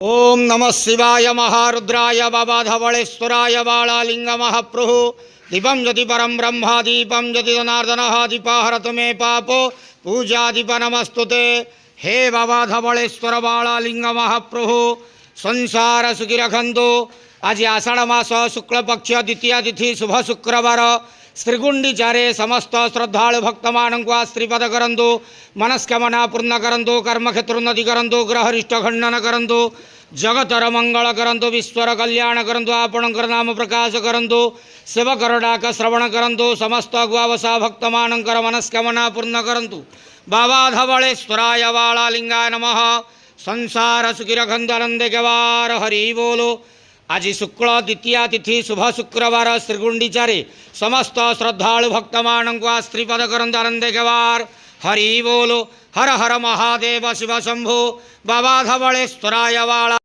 ओम नमः शिवाय महारुद्राय बाबा धवलेश्वराय बालालिंग महाप्रभु दीपम ज्योति परम ब्रह्मा दीपम ज्योति जनार्दन दीपाहरत मे पापो पूजा दीप नमस्तुते। हे बाबा धवलेश्वर बालालिंग महाप्रभु संसार सुखी रखंतु। आज आषाढ़ मास शुक्ल पक्ष द्वितीय तिथि शुभ शुक्रवार श्रीगुंडीचारे समस्त श्रद्धालु भक्त मान श्रीपद करंतु। मनस्कामना पूर्ण करंतु। कर्मक्षेत्रोन्नति करंतु। ग्रहरिष्ट खंडन करंतु। जगतर मंगल करंतु। विश्वर कल्याण करंतु। आपणकर नाम प्रकाश करंतु। सेवकर डाक श्रवण करंतु। समस्त गुआवसा भक्त मानकर मनस्कामना पूर्ण करंतु। बाबा धवलेश्वराय बालालिंगाय नमः। संसार सुखी रखंतु। आनंद गवार हरि बोलो। आज शुक्ल द्वितीय तिथि शुभ शुक्रवार श्रीगुंडीचारे समस्त श्रद्धालु भक्त मान श्रीपद करंतु। आनंद गवार हरि बोलो। हर हर महादेव शिव शंभो। बाबा धवलेश्वराय बाला